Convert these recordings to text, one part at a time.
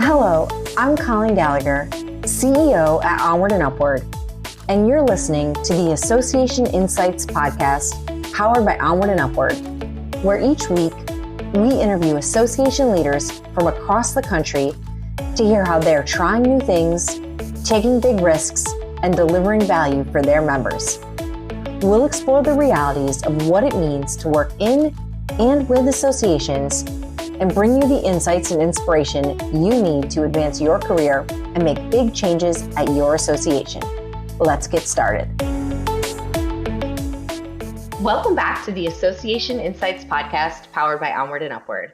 Hello, I'm Colleen Gallagher, CEO at OnWrd UpWrd, and you're listening to the Association Insights podcast powered by OnWrd UpWrd, where each week we interview association leaders from across the country to hear how they're trying new things, taking big risks, and delivering value for their members. We'll explore the realities of what it means to work in and with associations and bring you the insights and inspiration you need to advance your career and make big changes at your association. Let's get started. Welcome back to the Association Insights podcast powered by OnWrd UpWrd.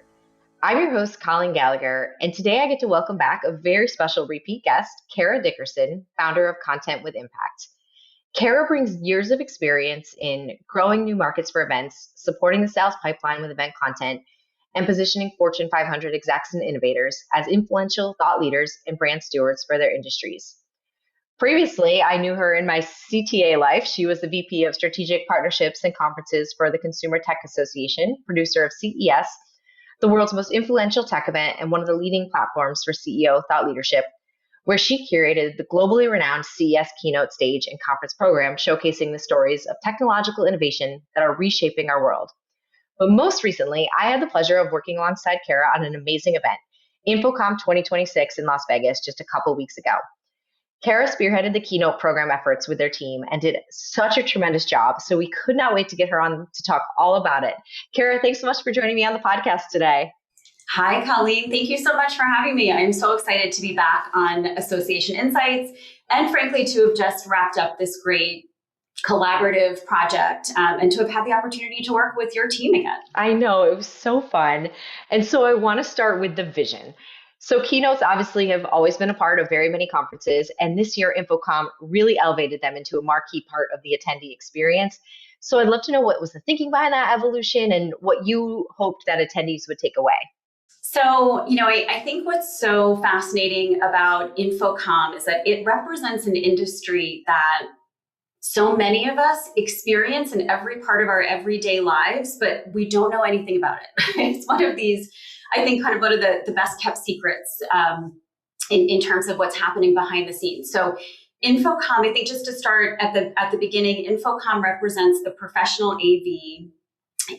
I'm your host, Colleen Gallagher, and today I get to welcome back a very special repeat guest, Kara Dickerson, founder of Content with Impact. Kara brings years of experience in growing new markets for events, supporting the sales pipeline with event content, and positioning Fortune 500 execs and innovators as influential thought leaders and brand stewards for their industries. Previously, I knew her in my CTA life. She was the VP of Strategic Partnerships and Conferences for the Consumer Tech Association, producer of CES, the world's most influential tech event and one of the leading platforms for CEO thought leadership, where she curated the globally renowned CES Keynote stage and conference program showcasing the stories of technological innovation that are reshaping our world. But most recently, I had the pleasure of working alongside Kara on an amazing event, InfoComm 2026 in Las Vegas just a couple weeks ago. Kara spearheaded the Keynote program efforts with their team and did such a tremendous job, so we could not wait to get her on to talk all about it. Kara, thanks so much for joining me on the podcast today. Hi, Colleen. Thank you so much for having me. I'm so excited to be back on Association Insights and frankly to have just wrapped up this great collaborative project and to have had the opportunity to work with your team again. I know, it was so fun. And so I want to start with the vision. So keynotes obviously have always been a part of very many conferences, and this year InfoComm really elevated them into a marquee part of the attendee experience. So I'd love to know what was the thinking behind that evolution and what you hoped that attendees would take away. So, I think what's so fascinating about InfoComm is that it represents an industry that so many of us experience in every part of our everyday lives, but we don't know anything about it. It's one of these, I think, kind of one of the best kept secrets in terms of what's happening behind the scenes. So InfoComm, I think just to start at the beginning, InfoComm represents the professional AV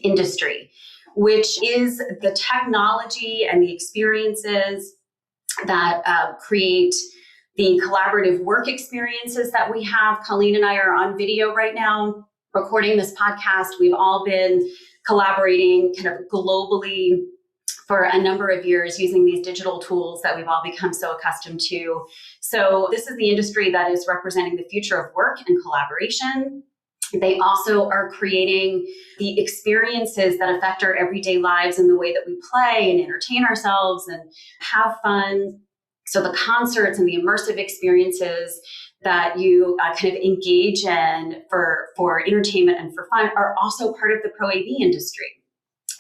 industry, which is the technology and the experiences that create the collaborative work experiences that we have. Colleen and I are on video right now recording this podcast. We've all been collaborating kind of globally for a number of years using these digital tools that we've all become so accustomed to. So this is the industry that is representing the future of work and collaboration. They also are creating the experiences that affect our everyday lives and the way that we play and entertain ourselves and have fun. So the concerts and the immersive experiences that you kind of engage in for entertainment and for fun are also part of the pro AV industry.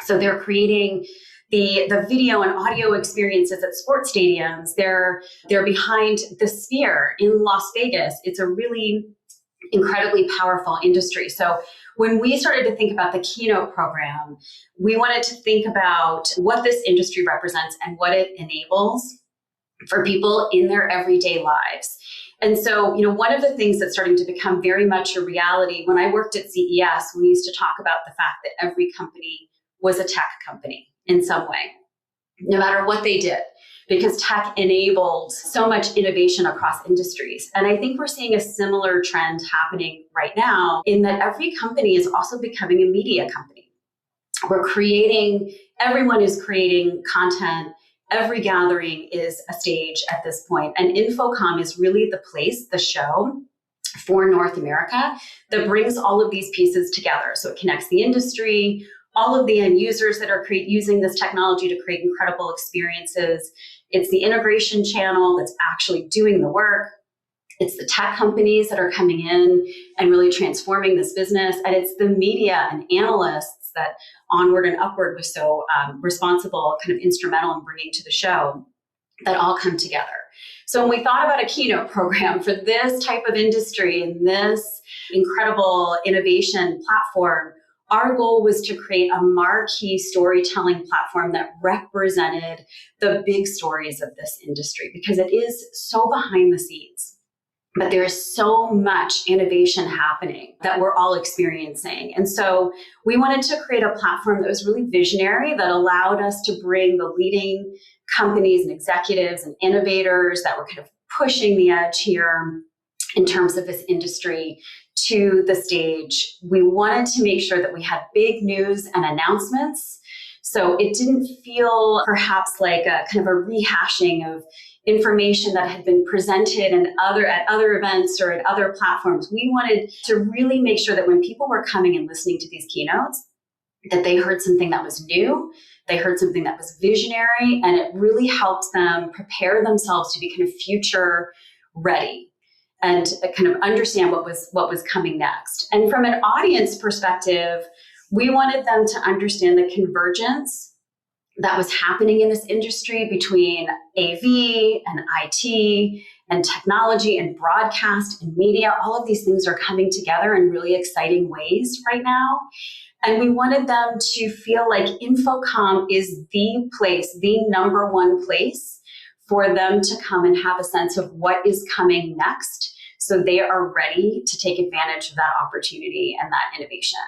So they're creating the video and audio experiences at sports stadiums. They're behind the Sphere in Las Vegas. It's a really incredibly powerful industry. So when we started to think about the Keynote program, we wanted to think about what this industry represents and what it enables for people in their everyday lives. And so, one of the things that's starting to become very much a reality, when I worked at CES, we used to talk about the fact that every company was a tech company in some way, no matter what they did, because tech enabled so much innovation across industries. And I think we're seeing a similar trend happening right now in that every company is also becoming a media company. Everyone is creating content. Every gathering is a stage at this point. And InfoComm is really the place, the show for North America that brings all of these pieces together. So it connects the industry, all of the end users that are using this technology to create incredible experiences. It's the integration channel that's actually doing the work. It's the tech companies that are coming in and really transforming this business. And it's the media and analysts that OnWrd UpWrd was so responsible, kind of instrumental in bringing to the show, that all come together. So when we thought about a Keynote program for this type of industry and this incredible innovation platform, our goal was to create a marquee storytelling platform that represented the big stories of this industry, because it is so behind the scenes. But there is so much innovation happening that we're all experiencing. And so we wanted to create a platform that was really visionary, that allowed us to bring the leading companies and executives and innovators that were kind of pushing the edge here in terms of this industry to the stage. We wanted to make sure that we had big news and announcements. So it didn't feel perhaps like a kind of a rehashing of information that had been presented at other events or at other platforms. We wanted to really make sure that when people were coming and listening to these keynotes, that they heard something that was new, they heard something that was visionary, and it really helped them prepare themselves to be kind of future ready and kind of understand what was coming next. And from an audience perspective, we wanted them to understand the convergence that was happening in this industry between AV and IT and technology and broadcast and media. All of these things are coming together in really exciting ways right now. And we wanted them to feel like InfoComm is the place, the number one place for them to come and have a sense of what is coming next, so they are ready to take advantage of that opportunity and that innovation.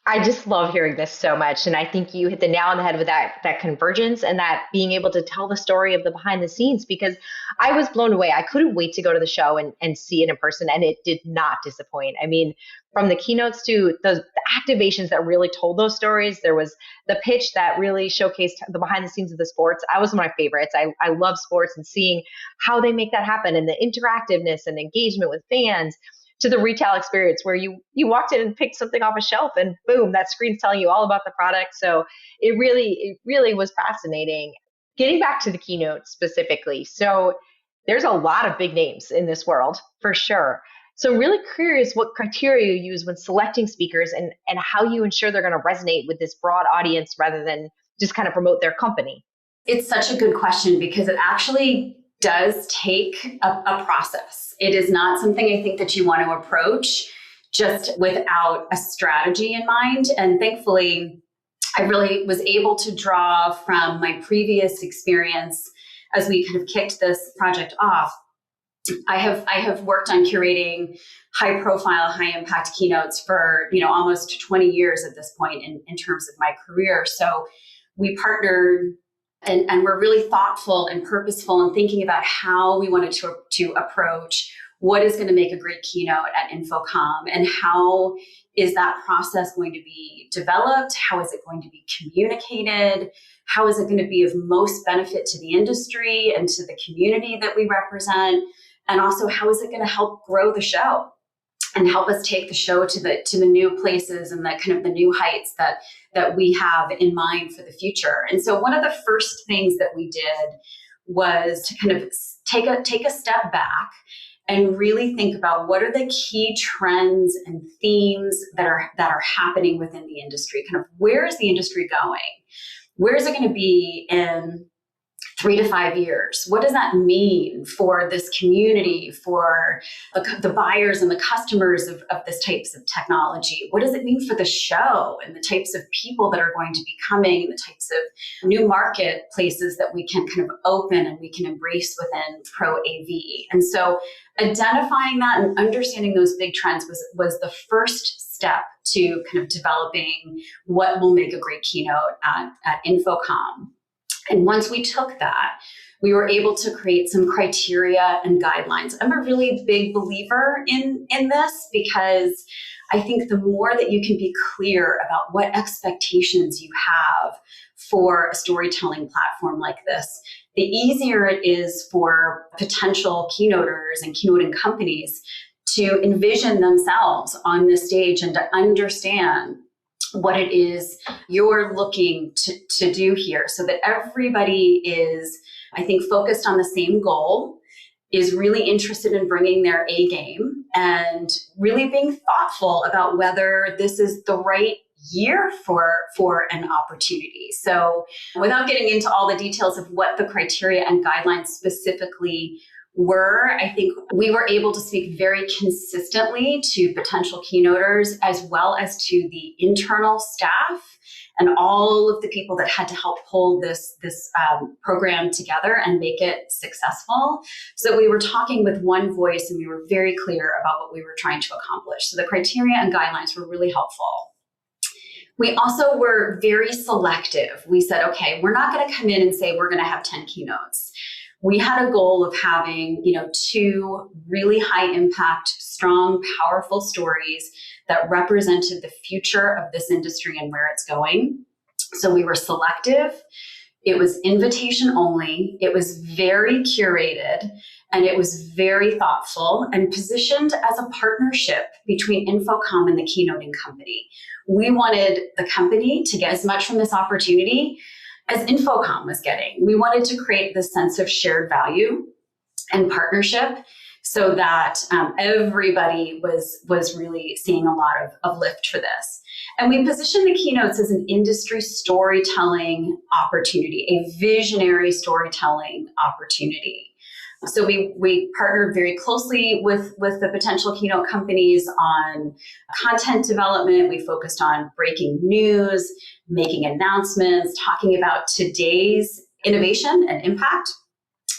I just love hearing this so much. And I think you hit the nail on the head with that convergence and that being able to tell the story of the behind the scenes, because I was blown away. I couldn't wait to go to the show and see it in person, and it did not disappoint. I mean, from the keynotes to the activations that really told those stories, there was the pitch that really showcased the behind the scenes of the sports. I was one of my favorites. I love sports, and seeing how they make that happen and the interactiveness and engagement with fans, to the retail experience where you walked in and picked something off a shelf and boom, that screen's telling you all about the product. So it really was fascinating. Getting back to the keynote specifically. So there's a lot of big names in this world for sure. So really curious what criteria you use when selecting speakers and how you ensure they're going to resonate with this broad audience rather than just kind of promote their company. It's such a good question, because it actually does take a process. It is not something I think that you want to approach just without a strategy in mind. And thankfully, I really was able to draw from my previous experience as we kind of kicked this project off. I have worked on curating high profile, high impact keynotes for almost 20 years at this point in terms of my career. So we partnered and we're really thoughtful and purposeful in thinking about how we wanted to approach what is going to make a great keynote at InfoComm, and how is that process going to be developed? How is it going to be communicated? How is it going to be of most benefit to the industry and to the community that we represent? And also, how is it going to help grow the show and help us take the show to the new places and the kind of the new heights that we have in mind for the future? And so one of the first things that we did was to kind of take a step back and really think about what are the key trends and themes that are happening within the industry. Kind of where is the industry going? Where is it going to be in 3 to 5 years? What does that mean for this community, for the buyers and the customers of this types of technology? What does it mean for the show and the types of people that are going to be coming, and the types of new marketplaces that we can kind of open and we can embrace within Pro AV? And so identifying that and understanding those big trends was the first step to kind of developing what will make a great keynote at InfoComm. And once we took that, we were able to create some criteria and guidelines. I'm a really big believer in this, because I think the more that you can be clear about what expectations you have for a storytelling platform like this, the easier it is for potential keynoters and keynoting companies to envision themselves on this stage and to understand what it is you're looking to do here, so that everybody is, I think, focused on the same goal, is really interested in bringing their A game, and really being thoughtful about whether this is the right year for an opportunity. So without getting into all the details of what the criteria and guidelines specifically I think we were able to speak very consistently to potential keynoters as well as to the internal staff and all of the people that had to help pull this program together and make it successful. So we were talking with one voice and we were very clear about what we were trying to accomplish. So the criteria and guidelines were really helpful. We also were very selective. We said, okay, we're not going to come in and say we're going to have 10 keynotes. We had a goal of having, 2 really high impact, strong, powerful stories that represented the future of this industry and where it's going. So we were selective. It was invitation only. It was very curated, and it was very thoughtful and positioned as a partnership between InfoComm and the keynoting company. We wanted the company to get as much from this opportunity as InfoComm was getting. We wanted to create this sense of shared value and partnership so that everybody was really seeing a lot of lift for this. And we positioned the keynotes as an industry storytelling opportunity, a visionary storytelling opportunity. So we partnered very closely with the potential keynote companies on content development. We focused on breaking news, making announcements, talking about today's innovation and impact,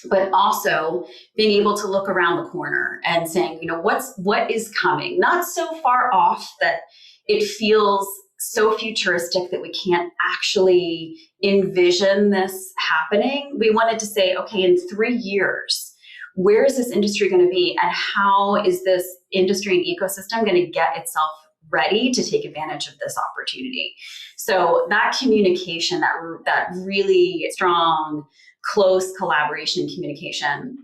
but also being able to look around the corner and saying, what is coming? Not so far off that it feels so futuristic that we can't actually envision this happening. We wanted to say, okay, in 3 years, where is this industry going to be, and how is this industry and ecosystem going to get itself ready to take advantage of this opportunity? So that communication, that really strong, close collaboration and communication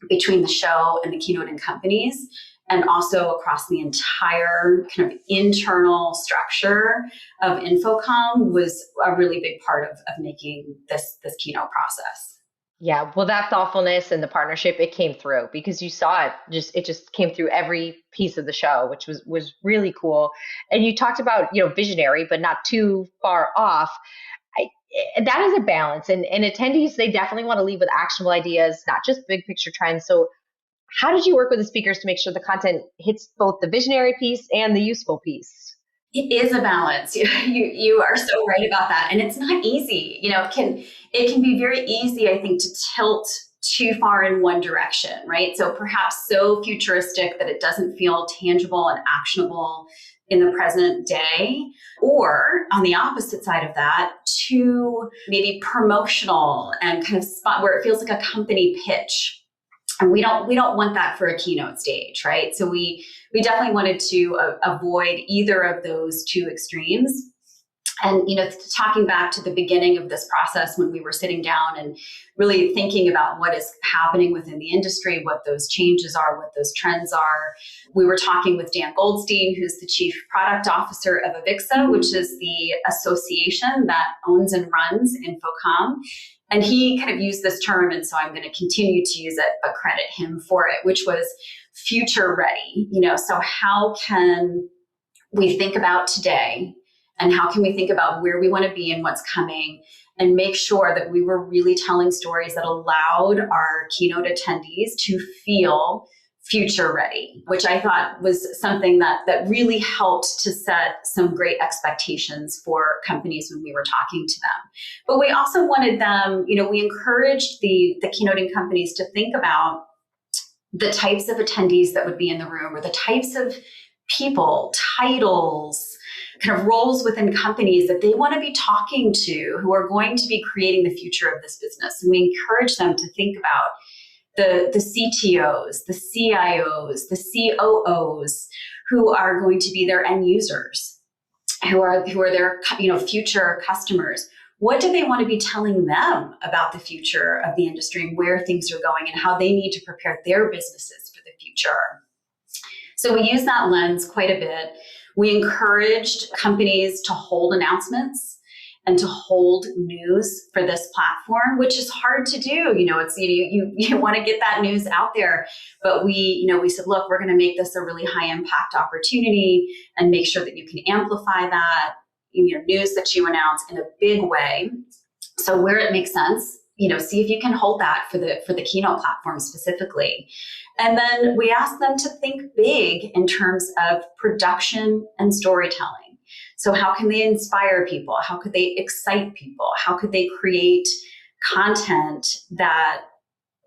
between the show and the keynoting companies, and also across the entire kind of internal structure of InfoComm, was a really big part of making this keynote process. Yeah, well, that thoughtfulness and the partnership, it came through because you saw it just came through every piece of the show, which was really cool. And you talked about, visionary, but not too far off. That is a balance. And attendees, they definitely want to leave with actionable ideas, not just big picture trends. So how did you work with the speakers to make sure the content hits both the visionary piece and the useful piece? It is a balance. You are so right about that. And it's not easy. It can be very easy, I think, to tilt too far in one direction, right? So perhaps so futuristic that it doesn't feel tangible and actionable in the present day, or on the opposite side of that, too maybe promotional and kind of spot where it feels like a company pitch. And we don't want that for a keynote stage, right? So we definitely wanted to avoid either of those two extremes. And, talking back to the beginning of this process when we were sitting down and really thinking about what is happening within the industry, what those changes are, what those trends are, we were talking with Dan Goldstein, who's the Chief Product Officer of AVIXA, which is the association that owns and runs InfoComm. And he kind of used this term, and so I'm going to continue to use it, but credit him for it, which was future ready. So how can we think about today, and how can we think about where we want to be and what's coming, and make sure that we were really telling stories that allowed our keynote attendees to feel future ready, which I thought was something that really helped to set some great expectations for companies when we were talking to them. But we also wanted them, we encouraged the keynoting companies to think about the types of attendees that would be in the room, or the types of people, titles, kind of roles within companies that they want to be talking to, who are going to be creating the future of this business. And we encourage them to think about the CTOs, the CIOs, the COOs, who are going to be their end users, who are their future customers. What do they want to be telling them about the future of the industry and where things are going, and how they need to prepare their businesses for the future? So we use that lens quite a bit. We encouraged companies to hold announcements and to hold news for this platform, which is hard to do. It's you want to get that news out there, but we said, look, we're going to make this a really high impact opportunity and make sure that you can amplify that news that you announce in a big way. So where it makes sense, see if you can hold that for the Keynote platform specifically. And then we asked them to think big in terms of production and storytelling. So how can they inspire people? How could they excite people? How could they create content that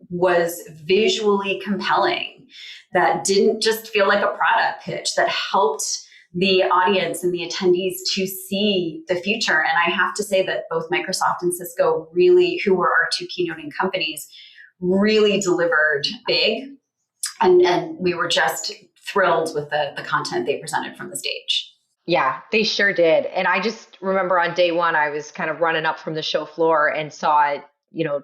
was visually compelling, that didn't just feel like a product pitch, that helped the audience and the attendees to see the future? And I have to say that both Microsoft and Cisco really, who were our two keynoting companies, really delivered big. And we were just thrilled with the content they presented from the stage. Yeah, they sure did. And I just remember on day one, I was kind of running up from the show floor and saw,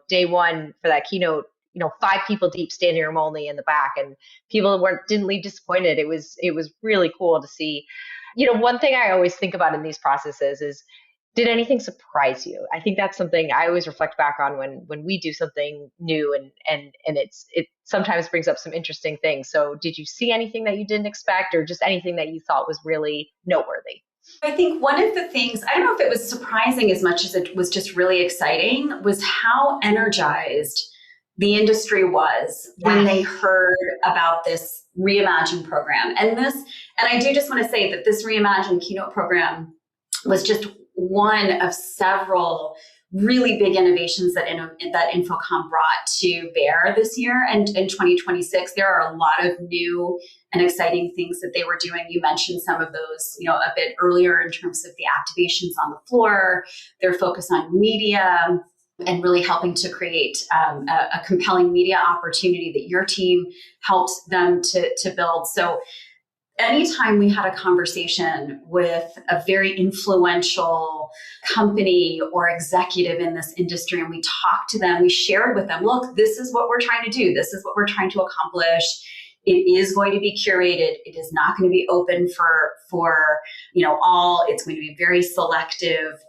day one for that keynote, 5 people deep, standing room only in the back, and people didn't leave disappointed. It was really cool to see. One thing I always think about in these processes is, did anything surprise you? I think that's something I always reflect back on when we do something new, and it sometimes brings up some interesting things. So did you see anything that you didn't expect, or just anything that you thought was really noteworthy? I think one of the things, I don't know if it was surprising as much as it was just really exciting, was how energized the industry was when they heard about this Reimagine program. And I do just want to say that this Reimagine Keynote program was just one of several really big innovations that InfoComm brought to bear this year. And in 2026, there are a lot of new and exciting things that they were doing. You mentioned some of those, a bit earlier in terms of the activations on the floor, their focus on media, and really helping to create a compelling media opportunity that your team helped them to build. So anytime we had a conversation with a very influential company or executive in this industry, and we talked to them, we shared with them, look, this is what we're trying to do. This is what we're trying to accomplish. It is going to be curated. It is not going to be open for all. It's going to be very selective.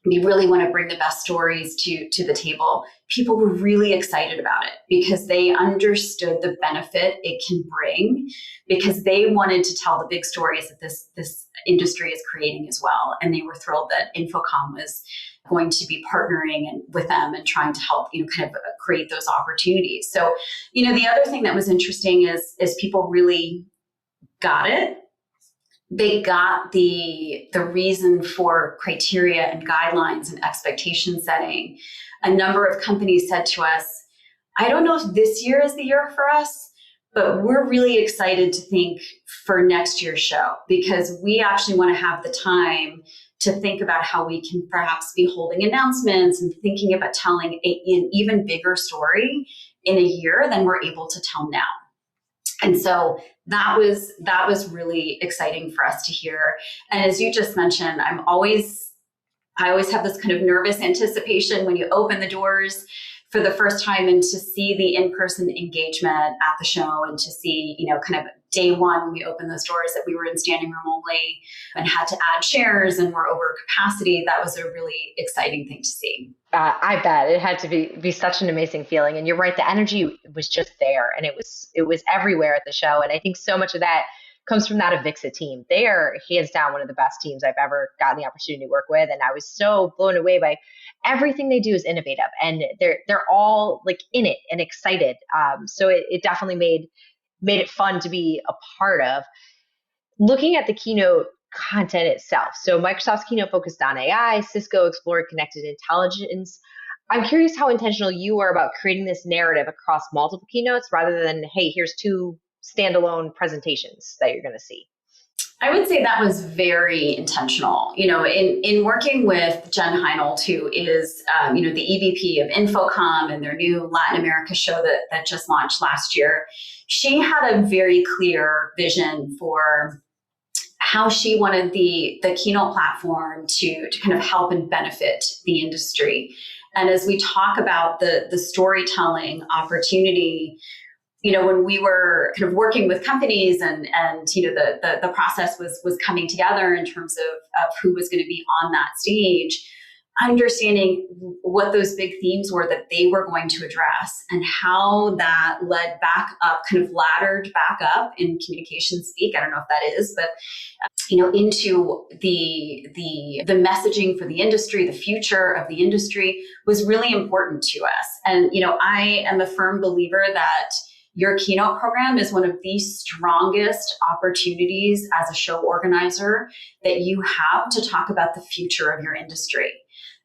We really want to bring the best stories to the table. People were really excited about it because they understood the benefit it can bring, because they wanted to tell the big stories that this industry is creating as well. And they were thrilled that InfoComm was going to be partnering with them and trying to help, kind of create those opportunities. So, the other thing that was interesting is people really got it. They got the reason for criteria and guidelines and expectation setting. A number of companies said to us, I don't know if this year is the year for us, but we're really excited to think for next year's show, because we actually want to have the time to think about how we can perhaps be holding announcements and thinking about telling an even bigger story in a year than we're able to tell now. And so that was really exciting for us to hear. And as you just mentioned, I always have this kind of nervous anticipation when you open the doors for the first time and to see the in-person engagement at the show, and to see, kind of day one when we opened those doors that we were in standing room only and had to add chairs and were over capacity. That was a really exciting thing to see. I bet it had to be such an amazing feeling. And you're right, the energy was just there, and it was everywhere at the show. And I think so much of that comes from that Avixa team. They are hands down one of the best teams I've ever gotten the opportunity to work with. And I was so blown away by everything they do is innovative, and they're all like in it and excited. So it definitely made it fun to be a part of. Looking at the keynote content itself. So Microsoft's keynote focused on AI, Cisco explored connected intelligence. I'm curious how intentional you are about creating this narrative across multiple keynotes rather than, hey, here's 2 standalone presentations that you're going to see. I would say that was very intentional. In working with Jen Heinold, who is, the EVP of InfoComm and their new Latin America show that just launched last year, she had a very clear vision for how she wanted the Keynote platform to kind of help and benefit the industry. And as we talk about the storytelling opportunity, when we were kind of working with companies and the process was coming together in terms of who was going to be on that stage, understanding what those big themes were that they were going to address and how that led back up, kind of laddered back up in communication speak. I don't know if that is, but into the messaging for the industry, the future of the industry was really important to us. And, I am a firm believer that your keynote program is one of the strongest opportunities as a show organizer that you have to talk about the future of your industry.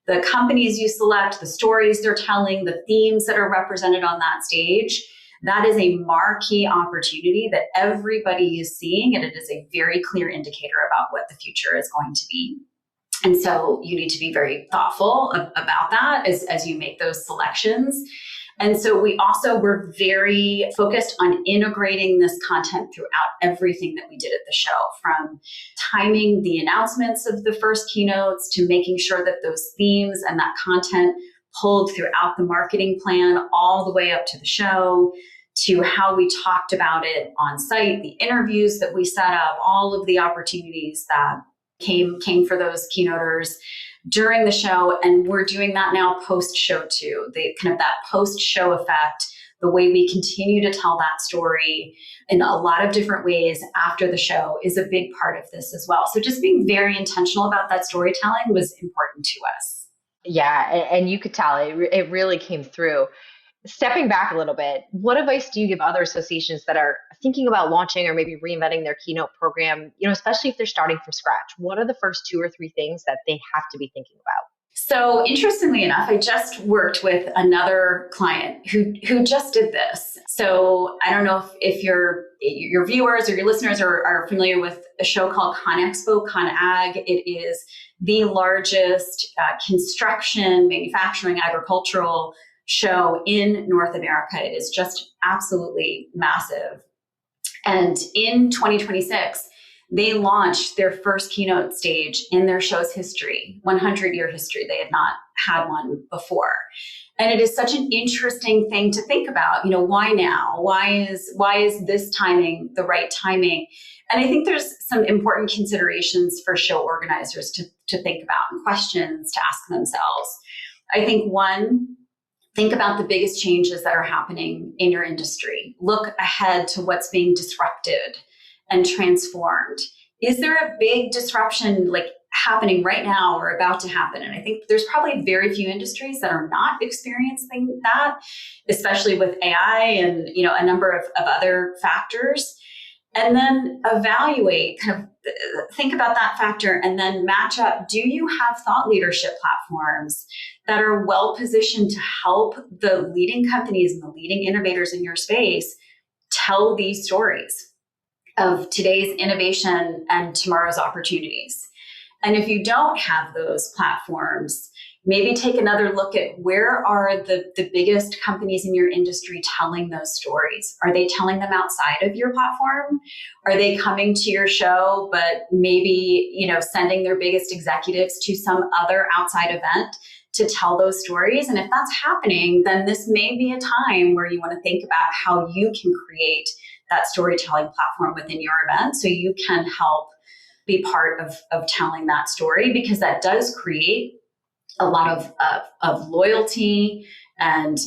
The companies you select, the stories they're telling, the themes that are represented on that stage, that is a marquee opportunity that everybody is seeing, and it is a very clear indicator about what the future is going to be. And so you need to be very thoughtful about that as you make those selections. And so we also were very focused on integrating this content throughout everything that we did at the show, from timing the announcements of the first keynotes to making sure that those themes and that content pulled throughout the marketing plan all the way up to the show, to how we talked about it on site, the interviews that we set up, all of the opportunities that came for those keynoters during the show. And we're doing that now post-show too. The kind of that post-show effect, the way we continue to tell that story in a lot of different ways after the show is a big part of this as well. So just being very intentional about that storytelling was important to us. Yeah, and you could tell it really came through. Stepping back a little bit, what advice do you give other associations that are thinking about launching or maybe reinventing their keynote program, especially if they're starting from scratch? What are the first 2 or 3 things that they have to be thinking about? So interestingly enough, I just worked with another client who just did this. So I don't know if your viewers or your listeners are familiar with a show called ConExpo, ConAg. It is the largest construction, manufacturing, agricultural show in North America. It is just absolutely massive. And in 2026, they launched their first keynote stage in their show's history, 100-year history. They had not had one before. And it is such an interesting thing to think about. Why now? Why is this timing the right timing? And I think there's some important considerations for show organizers to think about and questions to ask themselves. I think one, think about the biggest changes that are happening in your industry. Look ahead to what's being disrupted and transformed. Is there a big disruption happening right now or about to happen? And I think there's probably very few industries that are not experiencing that, especially with AI and a number of other factors. And then evaluate, think about that factor and then match up. Do you have thought leadership platforms that are well positioned to help the leading companies and the leading innovators in your space tell these stories of today's innovation and tomorrow's opportunities? And if you don't have those platforms, maybe take another look at where are the biggest companies in your industry telling those stories. Are they telling them outside of your platform? Are they coming to your show, but maybe, sending their biggest executives to some other outside event to tell those stories? And if that's happening, then this may be a time where you want to think about how you can create that storytelling platform within your event so you can help be part of telling that story, because that does create a lot of loyalty and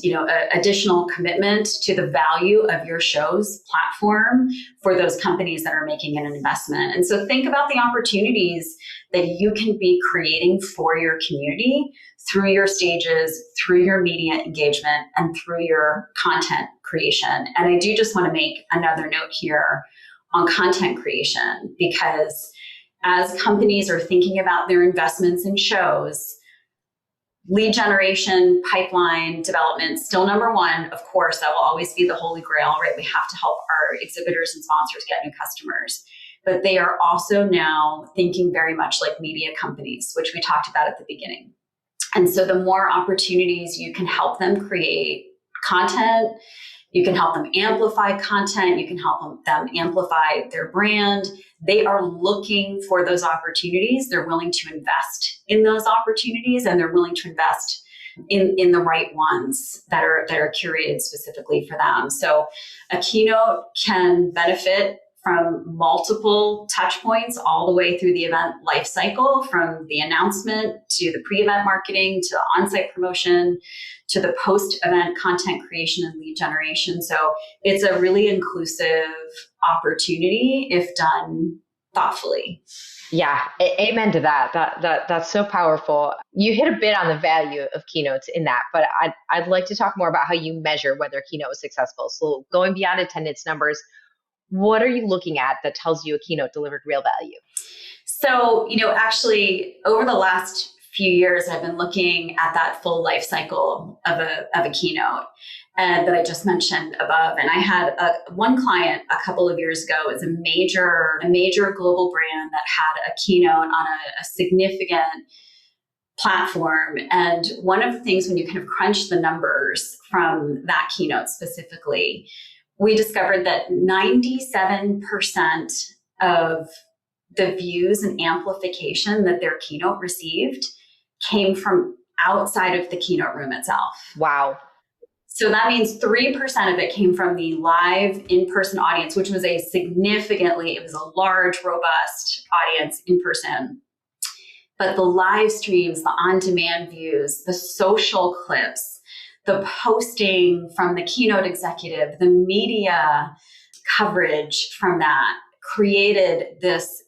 additional commitment to the value of your show's platform for those companies that are making an investment. And so think about the opportunities that you can be creating for your community through your stages, through your media engagement, and through your content creation. And I do just want to make another note here on content creation, because as companies are thinking about their investments in shows, lead generation, pipeline development, still number one. Of course, that will always be the holy grail, right? We have to help our exhibitors and sponsors get new customers. But they are also now thinking very much like media companies, which we talked about at the beginning. And so the more opportunities you can help them create content, you can help them amplify content, you can help them amplify their brand. They are looking for those opportunities. They're willing to invest in those opportunities, and they're willing to invest in the right ones that are curated specifically for them. So a keynote can benefit from multiple touch points all the way through the event life cycle, from the announcement to the pre-event marketing to the on-site promotion to the post-event content creation and lead generation. So it's a really inclusive opportunity if done thoughtfully. Yeah, amen to that. That's so powerful. You hit a bit on the value of keynotes in that, but I'd like to talk more about how you measure whether a keynote was successful. So going beyond attendance numbers, what are you looking at that tells you a keynote delivered real value? So, actually over the last few years, I've been looking at that full life cycle of a keynote and that I just mentioned above. And I had one client a couple of years ago. It's a major global brand that had a keynote on a significant platform. And one of the things when you kind of crunch the numbers from that keynote specifically, we discovered that 97% of the views and amplification that their keynote received came from outside of the keynote room itself. Wow. So that means 3% of it came from the live in-person audience, which was it was a large, robust audience in person. But the live streams, the on-demand views, the social clips, the posting from the keynote executive, the media coverage from that created this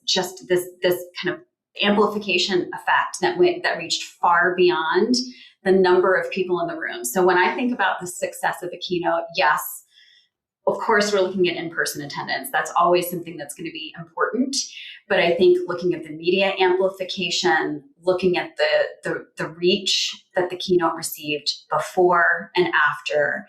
kind of amplification effect that reached far beyond the number of people in the room. So when I think about the success of a keynote, yes, of course, we're looking at in-person attendance. That's always something that's going to be important. But I think looking at the media amplification, looking at the reach that the keynote received before and after,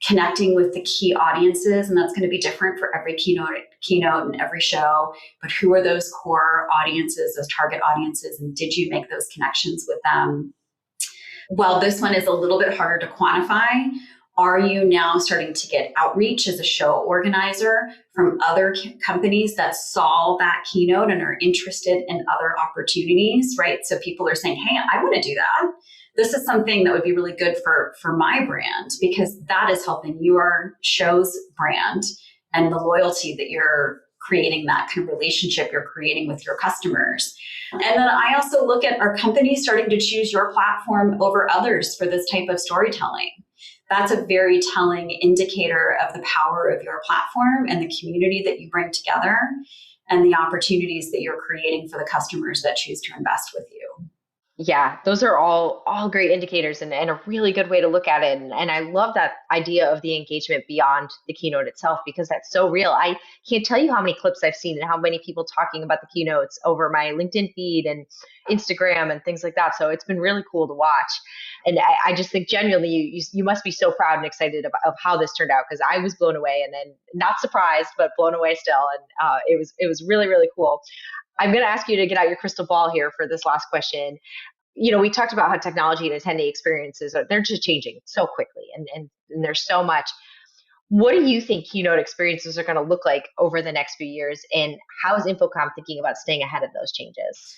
connecting with the key audiences, and that's going to be different for every keynote and every show, but who are those core audiences, those target audiences, and did you make those connections with them? While this one is a little bit harder to quantify, are you now starting to get outreach as a show organizer from other companies that saw that keynote and are interested in other opportunities, right? So people are saying, hey, I want to do that. This is something that would be really good for my brand, because that is helping your show's brand and the loyalty that you're creating, that kind of relationship you're creating with your customers. And then I also look at, are companies starting to choose your platform over others for this type of storytelling? That's a very telling indicator of the power of your platform and the community that you bring together and the opportunities that you're creating for the customers that choose to invest with you. Yeah, those are all great indicators and a really good way to look at it. And I love that idea of the engagement beyond the keynote itself, because that's so real. I can't tell you how many clips I've seen and how many people talking about the keynotes over my LinkedIn feed and Instagram and things like that. So it's been really cool to watch. And I just think genuinely you must be so proud and excited of how this turned out, because I was blown away and then not surprised, but blown away still. And it was really, really cool. I'm going to ask you to get out your crystal ball here for this last question. We talked about how technology and attendee experiences they're just changing so quickly, and there's so much. What do you think keynote experiences are going to look like over the next few years, and how is InfoComm thinking about staying ahead of those changes?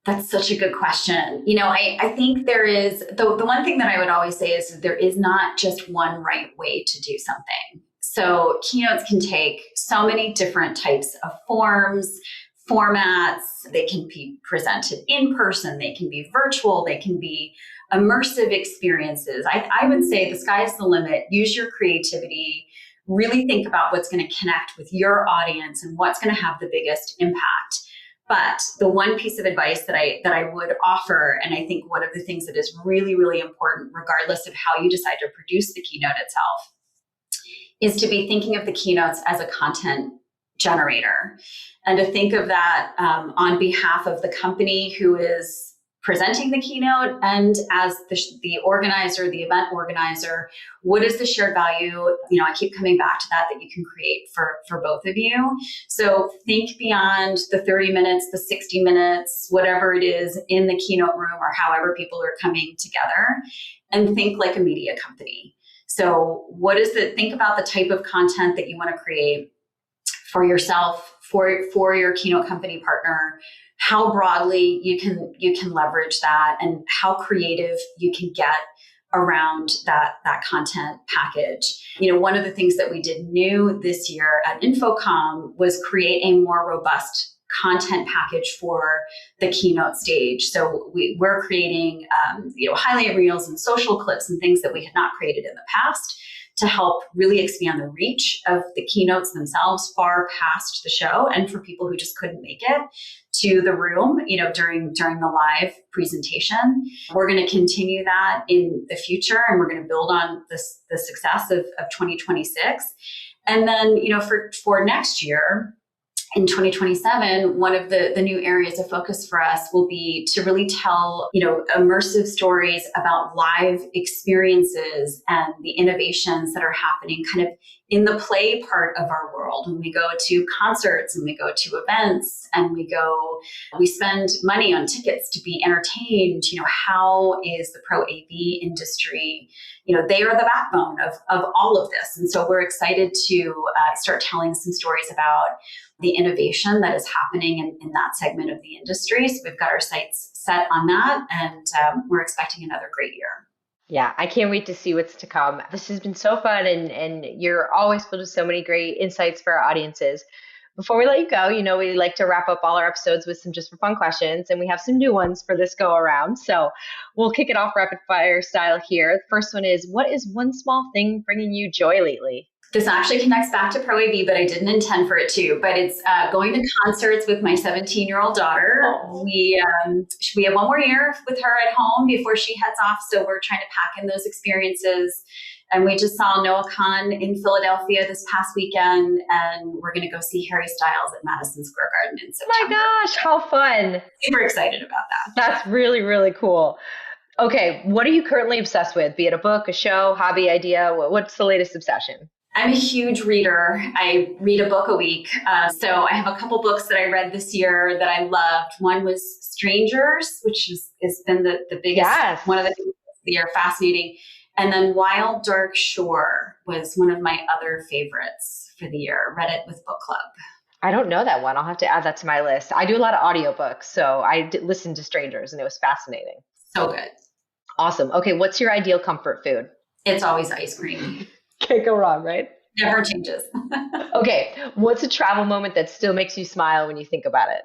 That's such a good question. I think there is, the one thing that I would always say is there is not just one right way to do something. So keynotes can take so many different types of forms, formats. They can be presented in person, they can be virtual, they can be immersive experiences. I would say the sky's the limit. Use your creativity. Really think about what's going to connect with your audience and what's going to have the biggest impact. But the one piece of advice that I would offer, and I think one of the things that is really, really important, regardless of how you decide to produce the keynote itself, is to be thinking of the keynotes as a content generator, and to think of that on behalf of the company who is presenting the keynote, and as the organizer, the event organizer, what is the shared value? I keep coming back to that you can create for both of you. So think beyond the 30 minutes, the 60 minutes, whatever it is in the keynote room or however people are coming together, and think like a media company. So think about the type of content that you want to create for yourself, for your keynote company partner, how broadly you can leverage that, and how creative you can get around that content package. One of the things that we did new this year at InfoComm was create a more robust content package for the keynote stage. So we're creating, highlight reels and social clips and things that we had not created in the past to help really expand the reach of the keynotes themselves far past the show, and for people who just couldn't make it to the room, during the live presentation. We're going to continue that in the future, and we're going to build on the success of 2026. And then, for next year, in 2027, one of the new areas of focus for us will be to really tell, immersive stories about live experiences and the innovations that are happening kind of in the play part of our world. When we go to concerts and we go to events and we spend money on tickets to be entertained, how is the pro AV industry? They are the backbone of all of this. And so we're excited to start telling some stories about the innovation that is happening in that segment of the industry. So we've got our sights set on that, and we're expecting another great year. Yeah, I can't wait to see what's to come. This has been so fun, and you're always filled with so many great insights for our audiences. Before we let you go, we like to wrap up all our episodes with some just for fun questions, and we have some new ones for this go around. So we'll kick it off rapid fire style here. The first one is, what is one small thing bringing you joy lately? This actually connects back to Pro AV, but I didn't intend for it to. But it's going to concerts with my 17-year-old daughter. Oh. We have one more year with her at home before she heads off, so we're trying to pack in those experiences. And we just saw Noah Khan in Philadelphia this past weekend, and we're going to go see Harry Styles at Madison Square Garden in September. Oh my gosh, how fun. Super excited about that. That's really, really cool. Okay, what are you currently obsessed with? Be it a book, a show, hobby, idea? What's the latest obsession? I'm a huge reader. I read a book a week. So I have a couple books that I read this year that I loved. One was Strangers, which has been the biggest, one of the biggest of the year, fascinating. And then Wild Dark Shore was one of my other favorites for the year. Read it with book club. I don't know that one. I'll have to add that to my list. I do a lot of audiobooks, so I listened to Strangers, and it was fascinating. So good. Awesome. Okay, what's your ideal comfort food? It's always ice cream. Can't go wrong, right? Never changes. Okay, what's a travel moment that still makes you smile when you think about it?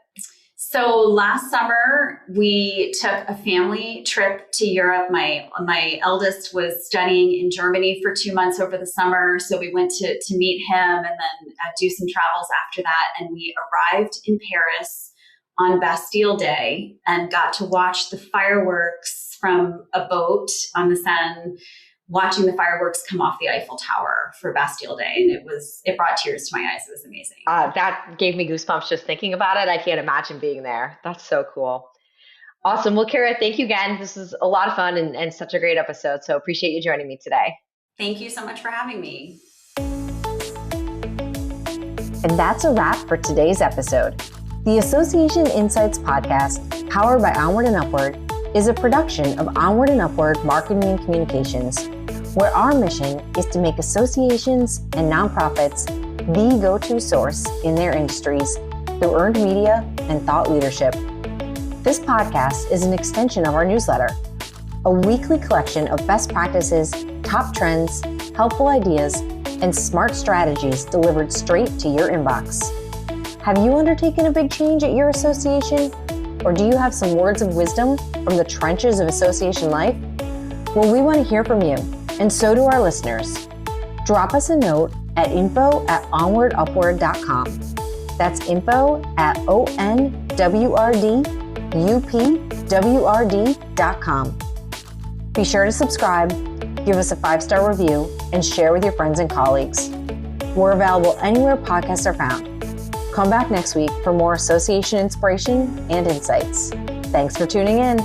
So last summer, we took a family trip to Europe. My eldest was studying in Germany for 2 months over the summer. So we went to meet him and then do some travels after that. And we arrived in Paris on Bastille Day and got to watch the fireworks from a boat on the Seine, watching the fireworks come off the Eiffel Tower for Bastille Day. And it brought tears to my eyes. It was amazing. That gave me goosebumps just thinking about it. I can't imagine being there. That's so cool. Awesome. Well, Kara, thank you again. This is a lot of fun and such a great episode. So appreciate you joining me today. Thank you so much for having me. And that's a wrap for today's episode. The Association Insights podcast, powered by OnWrd and UpWrd, is a production of OnWrd and UpWrd Marketing and Communications, where our mission is to make associations and nonprofits the go-to source in their industries through earned media and thought leadership. This podcast is an extension of our newsletter, a weekly collection of best practices, top trends, helpful ideas, and smart strategies delivered straight to your inbox. Have you undertaken a big change at your association? Or do you have some words of wisdom from the trenches of association life? Well, we want to hear from you, and so do our listeners. Drop us a note at info@onwardupwrd.com. That's info@onwrdupwrd.com. Be sure to subscribe, give us a 5-star review, and share with your friends and colleagues. We're available anywhere podcasts are found. Come back next week for more association inspiration and insights. Thanks for tuning in.